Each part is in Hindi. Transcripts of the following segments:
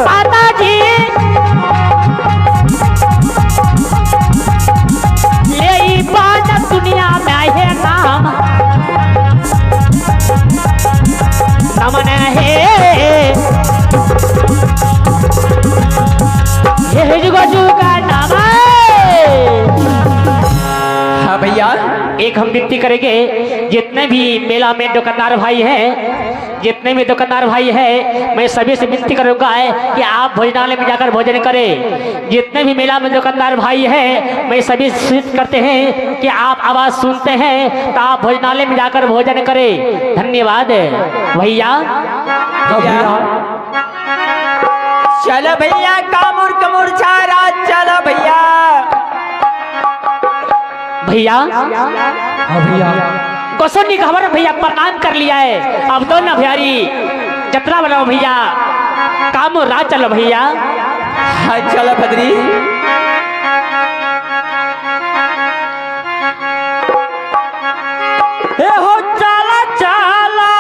माता जी ले बात दुनिया में है नाम नमन है ये जुगजू का नाम हाँ भैया एक हम विनती करेंगे जितने भी मेला में दुकानदार भाई हैं जितने भी दुकानदार भाई हैं मैं सभी से विनती करूंगा है कि आप भोजनालय में जाकर भोजन करें। जितने भी मेला में दुकानदार भाई हैं मैं सभी सूचित करते हैं कि आप आवाज सुनते हैं तो आप भोजनालय में जाकर भोजन करें। धन्यवाद भैया। चलो भैया कामुर कमुर छारा चलो भैया भैया भैया क्वेश्चन नहीं खबर भैया प्रणाम कर लिया है अब तो ना भैयारी जतरा बनाओ भैया काम रात चलो भैया। हाँ चलो भद्री हो चला चला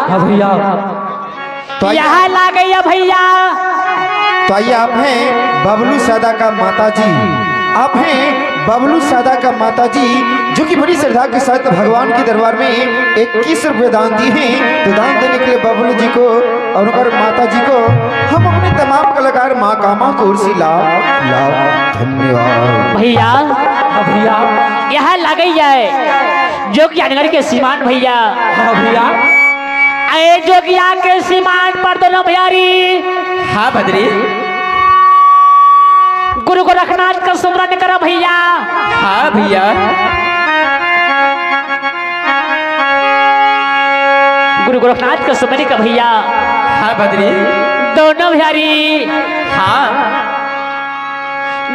हाँ भैया। तो आइए यहाँ ला गई है भैया। तो आइए आप हैं बबलू सादा का माता जी। आप हैं बबलू सादा का माता जी जो कि बड़ी श्रद्धा के साथ भगवान के दरबार में 21 रुपये दान दिए हैं। तो दान देने के लिए बबलू जी को और उनकर माता जी को हम अपने तमाम कलाकार माँ कामा को उर्सी लाभ धन्यवाद। भैया हाँ भैया। यहाँ ला गई है जोगियानगर के सीमान भैया। हाँ भैया। अरे जोगिया के सीमान पर दोनों भैयारी हाँ भद्री। गुरु गोरखनाथ का सुमरन करो भैया। हाँ भैया। गुरु गोरखनाथ का सुमरन का भैया। हाँ भद्री। दोनों भैयारी हाँ।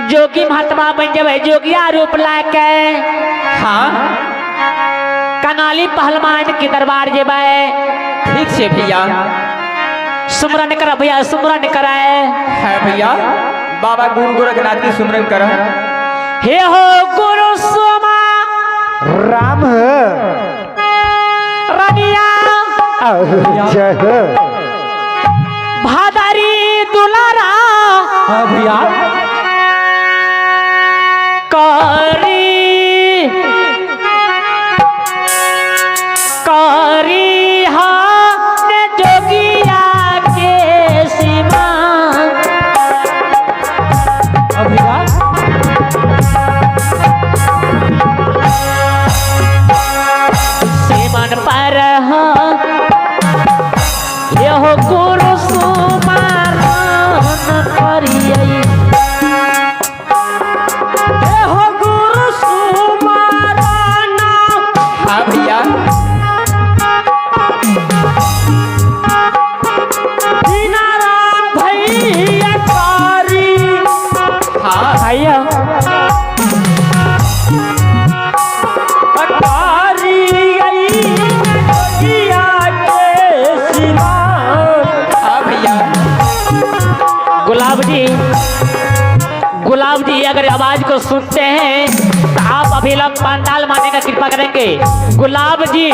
जोगी महात्मा बन जावे जोगिया रूप लाके। हाँ। कनाली पहलवान के दरबार जेबे। ठीक से भैया। सुमरन कर भैया सुमरन कराए। है भैया। बाबा गुरु गोरखनाथ की सुमरन कर। हे हो गुरु सोमा राम रनिया जय भादारी दुलारा हाँ भैया। करी करी हाँ ने जोगिया के सीमा। हाँ भैया। सीमन पर ये हो गुरु सुमरन करिए। ये हो गुरु सुमरन। हाँ भैया। बिना राम भैया कारी। हाँ भैया गुलाब जी अगर आवाज को सुनते हैं तो आप अभी लोग पंडाल मारने का कृपा करेंगे। गुलाब जी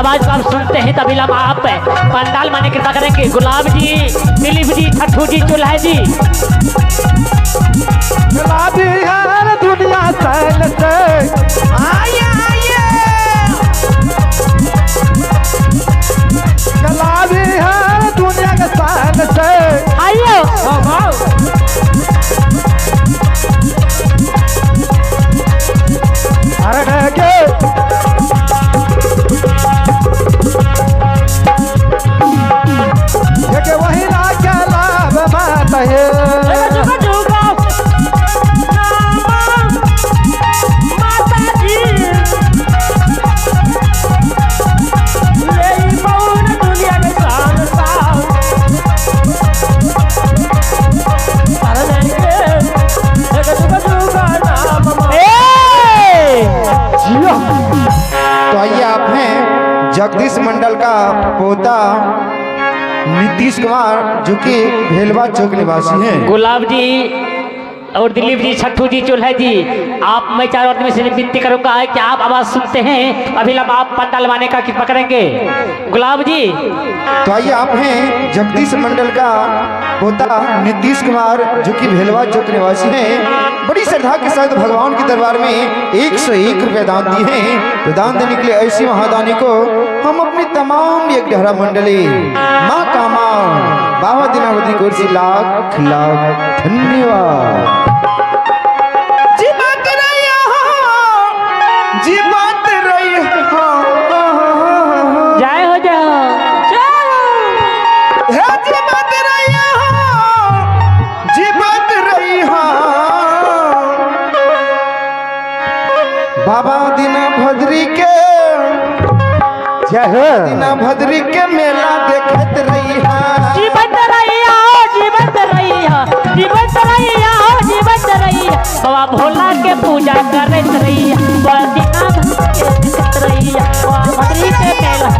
आवाज को आप सुनते हैं तभी हम आप पंडाल माने कृपा करेंगे। गुलाब जी, दिलीप जी, छठू जी, चूल्हा जी। गुलाबी है दुनिया सन से, आइए आइए गुलाबी है दुनिया के सन से। आइयो अरे के ये वही ना क्या लाभ माता है। तो आइए आप हैं जगदीश मंडल का पोता नीतीश कुमार जो कि भेलवा चौक निवासी हैं। गुलाब जी और दिलीप जी, छठू जी, चूल्हा जी, आप मैं चारों आदमी से विनती करूंगा कि आप आवाज सुनते हैं अभी आप पंडाल माने का कृपा करेंगे। गुलाब जी तो आइए आप हैं जगदीश मंडल का पोता नीतीश कुमार जो कि भेलवा चौक निवासी हैं। बड़ी श्रद्धा के साथ भगवान के दरबार में 101 रुपये दान दिए हैं। तो दान देने के लिए ऐसी महादानी को हम अपनी तमाम एक डहरा मंडली माँ कामा बाबा दिनावती को से लाख लाख धन्यवाद। जीवत रही हो, जीवत रही हो, जय हो हे जीवत रही हो, जीवत रही हो। बाबा दीना भद्री के जय हो दीना भद्री के मेला देखत रही है। जीवत रहिया, जीवत रहिया, जीवत रहिया, जीवत रहिया। बाबा भोला के पूजा करत रहिया, बदिना देखत रहिया, भद्री के मेला।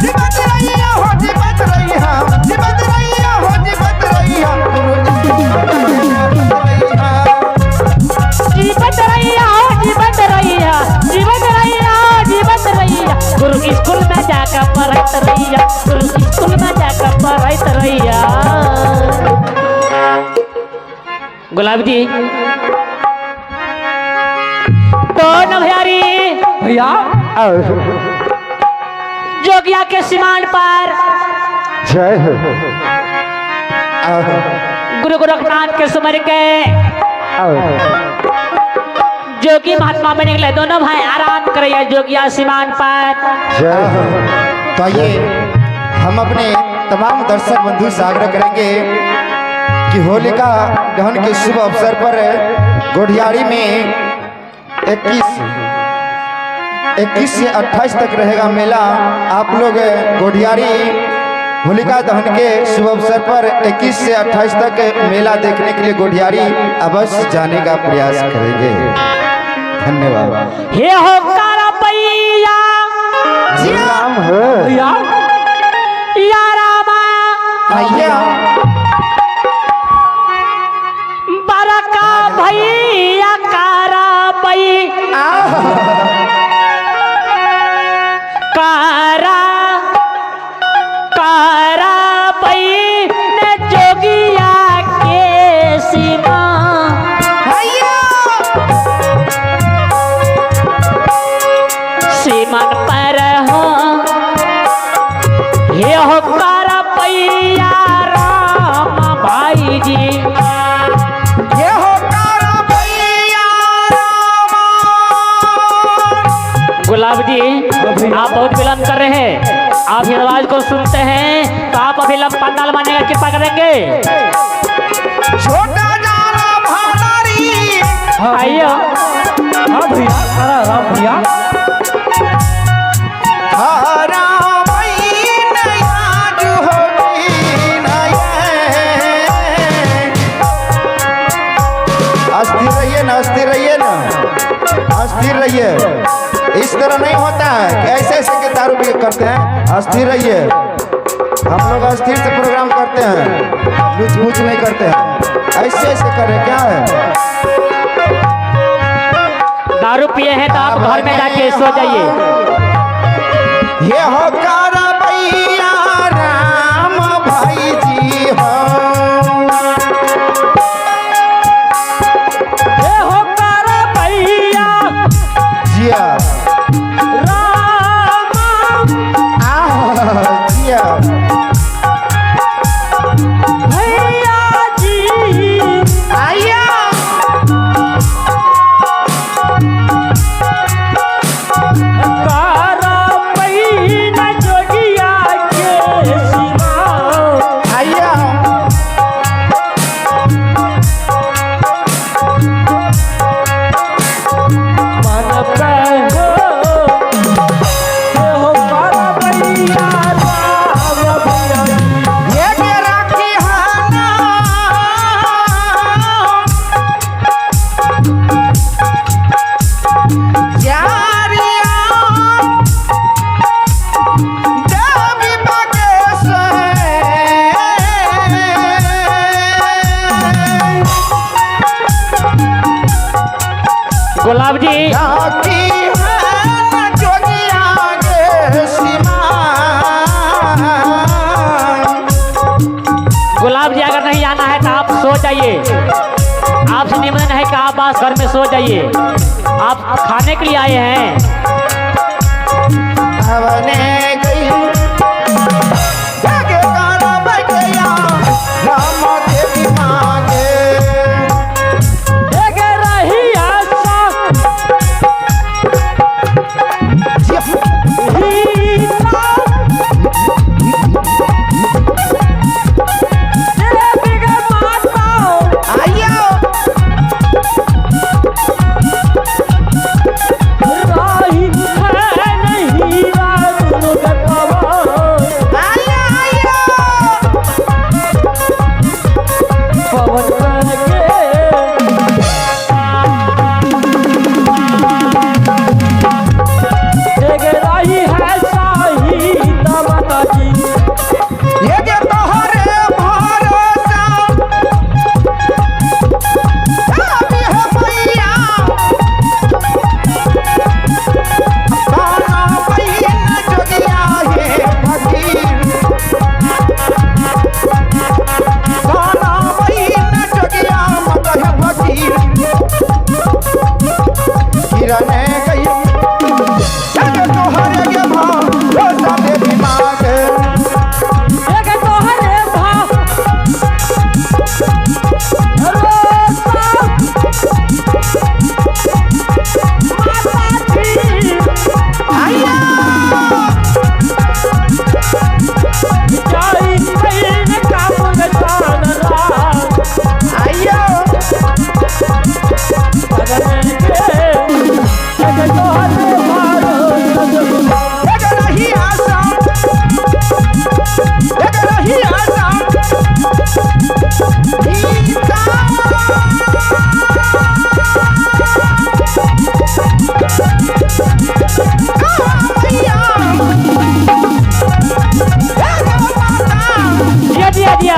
जीवत रही हो, जीवत रही हो, जीवत रही हो, जीवत रही हो। जीवत रहिया, जीवत रहिया, जीवत रहिया, जीवत रहिया। गुरु की स्कूल में जाकर पढ़त रहिया, गुरु की स्कूल में जाकर पढ़त रहिया। गुलाब जी दोनों भैयारी भैया जोगिया के सीमान पर जय हो गुरु गोरखनाथ के सुमर के जोगी महात्मा बने के लिए दोनों भाई आराम करे जोगिया सीमान पर। जय हो। तो आइए हम अपने तमाम दर्शक बंधु से आग्रह करेंगे कि होलिका दहन के शुभ अवसर पर गोढ़ियारी में 21 से 28 तक रहेगा मेला। आप लोग गोढ़ियारी होलिका दहन के शुभ अवसर पर 21 से 28 तक मेला देखने के लिए गोढ़ियारी अवश्य जाने का प्रयास करेंगे। धन्यवाद। हे हो कारा पैया राम हो या रामा भैया बरका भैया कारा पई कारा कारा पई ने जोगिया के सीमा सीमन पर हो हे हो कारा पैया राम भाई जी। ये हो कारा भैया रामा। गुलाब जी आप बहुत विलंब कर रहे हैं, आप इस आवाज को सुनते हैं तो आप अभिलंब पंडाल मानने का कृपा करेंगे। छोटा जाना भादारी आइयो हाँ भैया राम भैया हरा महीना जो होगी ना अस्थिर रहिए ना, अस्थिर रहिए ना, अस्थिर रहिए। इस तरह नहीं होता है कि ऐसे ऐसे के दारू भी करते हैं। अस्थिर रहिए। हम लोग अस्थिर से प्रोग्राम करते हैं, लूच बूच नहीं करते हैं। ऐसे ऐसे करें क्या है? दारू पिए हैं तो आप घर में जाके सो जाइए। ये हो कारबैया राम भाई जी हो हे हो कारा भैया जिया राम जिया भैया जी आया कारा भैया जोगिया के सिवा आया मन पे हो हे हो कारा भैया राम भैया ये के राखी हाना यारिया देवी गुलाब जी राखी हाना जोगिया के सीमा गुलाब जी अगर नहीं आना है तो आप सो जाइए। आपसे निवेदन है कि आप आज घर में सो जाइए। आप खाने के लिए आए हैं। avane gai jage kara bhaiya rama devi maage एक रही आशा हीरा देवी के माता ayo राही है नहीं रानू के पवन ayo ayo पवन के एक रही है शाही माता जी ye je tohare bharosa abhi hai bhaiya bana bhaiya jogiya ye fakir bana bhaiya jogiya mata hai fakir kirane gai jage tohare ge bharosa devi maage एक तोहरे भाव माता जी जाई कहीं काम गतान रात करने के एक तोहरे भाव दिया दिया दिया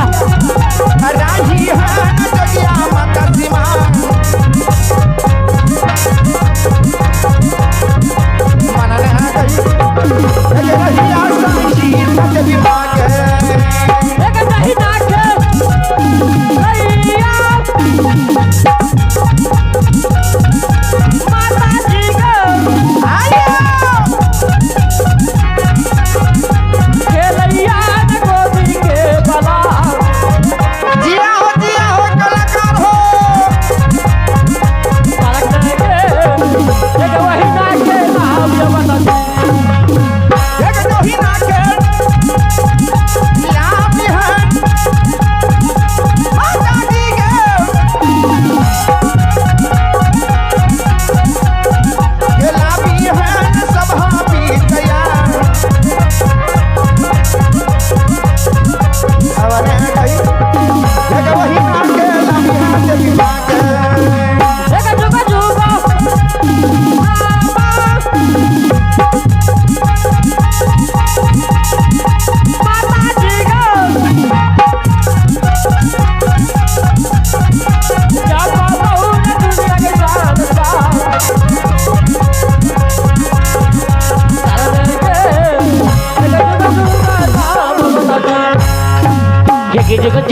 एक नहीं नाके भैया माता जी खेलैया गोदी के बला जिया हो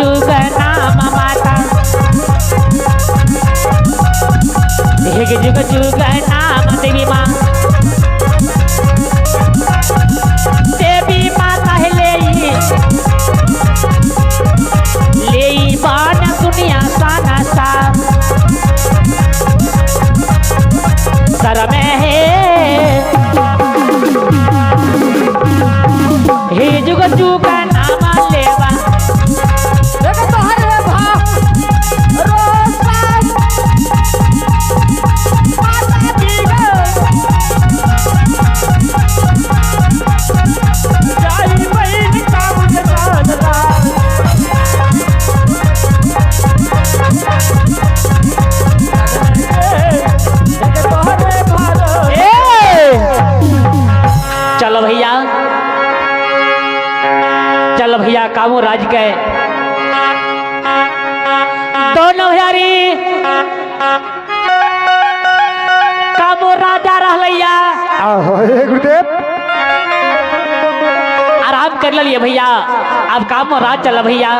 जुग नाम माता एक जुग जुग नाम देवी माँ देवी माता है ले बान दुनिया साना सा सर में हे जुग जुग नाम लेवा देखो तो हरे भा रोसा माता दी जाई बहन का मुझे जानला देखो तो हरे भा चलो भैया चलो भैया कामू राज के दोनों भैयारी कामू राजा रहलैया गुरुदेव आराम कर लिया भैया अब कामू राज चल भैया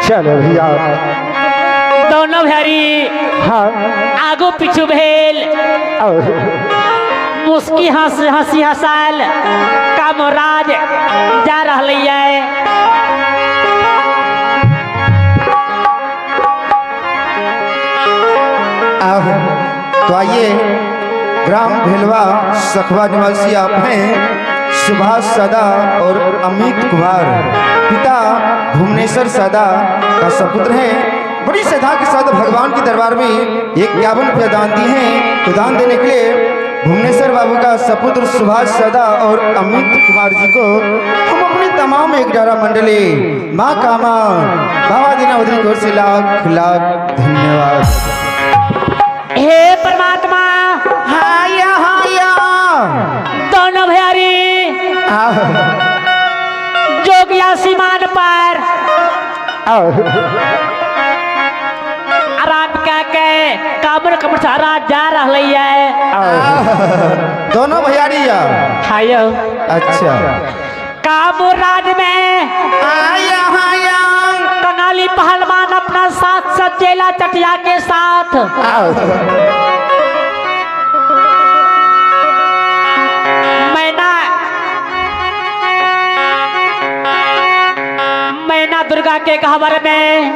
चलो भैया दोनों भैयारी हाँ आगो पीछू भेल मुस्की हंसी हंसाल कामराज जा रहलैया तो आइए ग्राम भेलवा सखवा निवासी आप हैं सुभाष सदा और अमित कुमार पिता भुवनेश्वर सदा का सपुत्र हैं। बड़ी श्रद्धा के साथ भगवान के दरबार में 51 रुपया दान दिए हैं। तो दान देने के लिए भुवनेश्वर बाबू का सपुत्र सुभाष सदा और अमित कुमार जी को हम अपनी तमाम 11 मंडली माँ कामा बाबा दीनावधि की ओर से लाख लाख धन्यवाद। हे परमात्मा हाया हाया दोनों भैयारी जोगिया सीमान पर आराम क्या के कामर कमर सारा जा रहलैया दोनों भैयारी हायो अच्छा कामराज में आया हाया कनाली पहलवान अपना साथ सचेला चटिया के साथ मैना दुर्गा के खबर में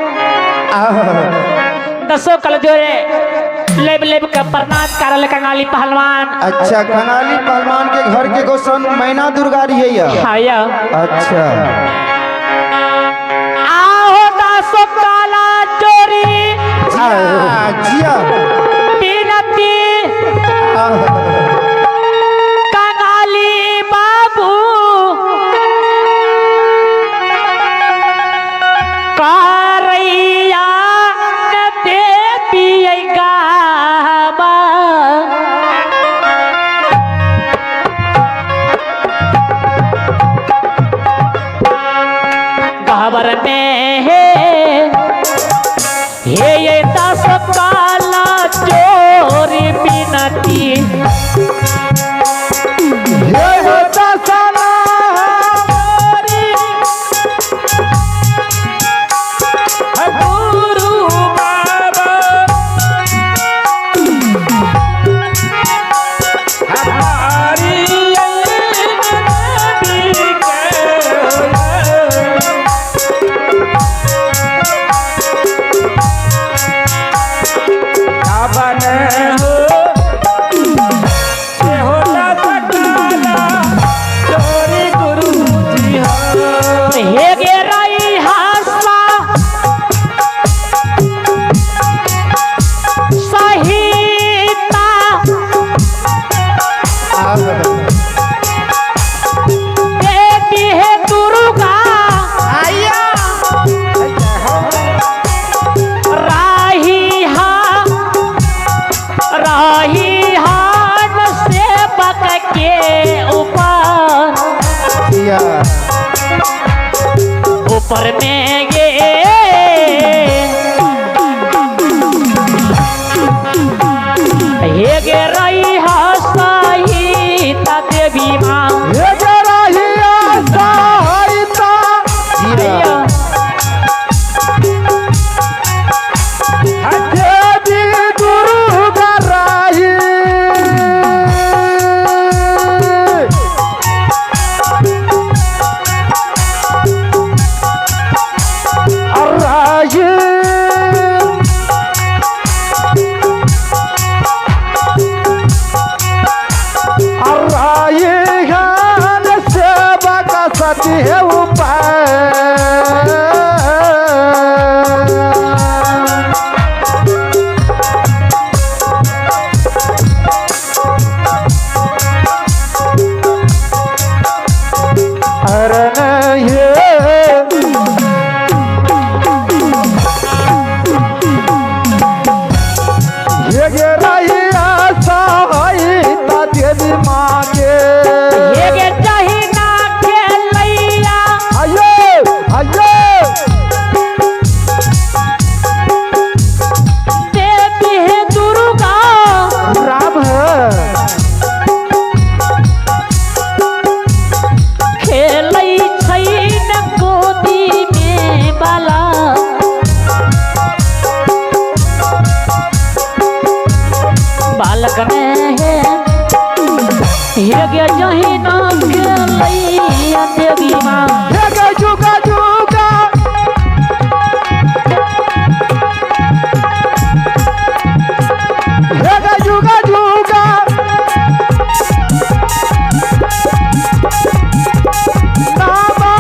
दसों कलजोरे लेब लेब का प्रणाम करल कनाली पहलवान। अच्छा कनाली पहलवान के घर के गोसन मैना दुर्गा रही है हाया अच्छा आओ दसों काला चोरी जिया बिनती कनाली बाबू कारैया न देवी गावा खबर में हे ये दस काला चोरी बिनती ऊपर में ये गे रही हसाई ता देवी माँ के जही नाम खेलैया देवी माँ हे गे जुगा जुगा हे गे जुगा जुगा नामा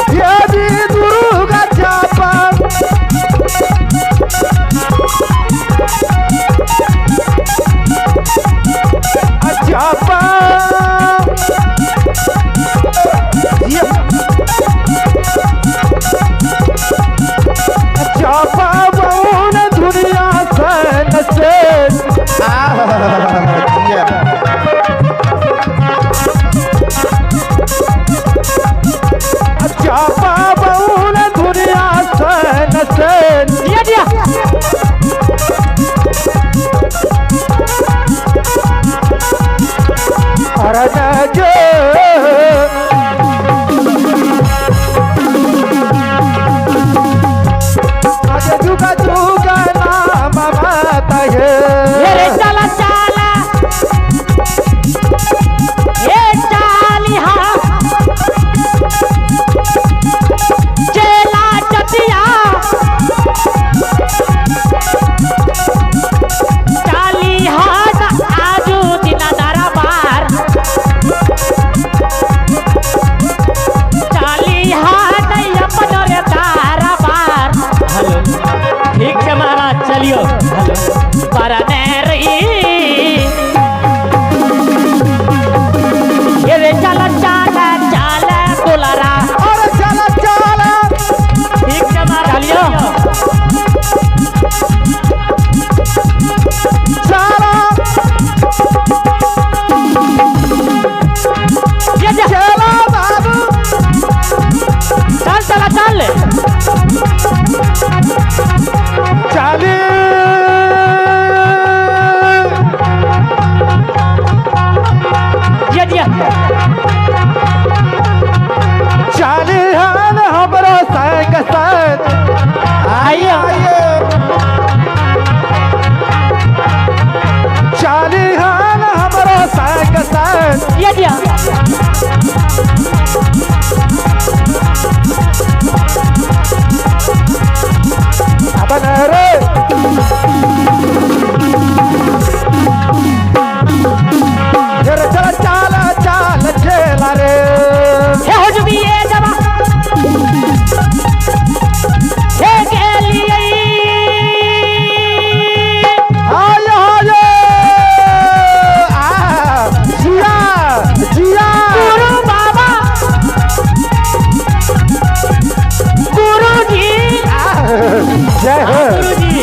देवी दुर्गा चापा चापा चापा बहुन दुनिया सन से चापा बहुन दुनिया सन से दिया दिया अरन जो आज जुगा जुगा नाम माता है ये रे चला चला ये चाली हाँ चेला चटिया चाली हाथ आजू दिना दारा बार चाली हाथ अपन रे दारा बार हेलो ठीक है महाराज चलियो हेलो परने रही ये रे चला चला चला बोलारा और चला चला ठीक है महाराज चलियो चला ये चला बाबू चल चला चल चले ये दिया चले हन हमरो संग संग आइए चले हन हमरो संग संग ये दिया अपन रे जरा चला चला चला चला रे हे हो जबी ये जबा हे के लिए आय आय आ जिया जिया गुरु बाबा गुरु जी जय हो गुरु जी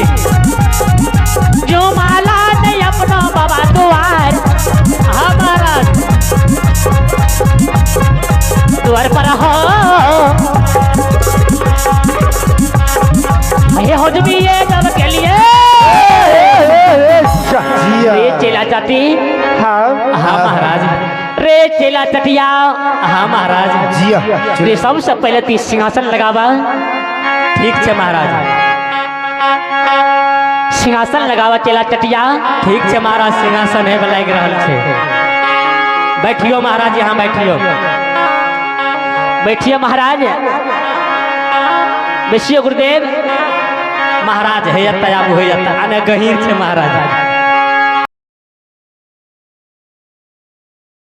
जो माला ने अपना बाबा द्वार हमारा द्वार पर हो ये हो जबी ये जब के लिए जिया रे चेला चाटी हाँ हाँ महाराज रे चेला चटिया हाँ महाराज जिया रे सबसे पहले ती सिंहासन लगावा ठीक है महाराज सिंहासन लगावा चेला चटिया ठीक है महाराज सिंहासन है लाग रहल छे बैठियो महाराज यहाँ बैठियो बैठिए महाराज बैठिए गुरुदेव महाराज है तैयार हो जाता आने गहीर छे महाराज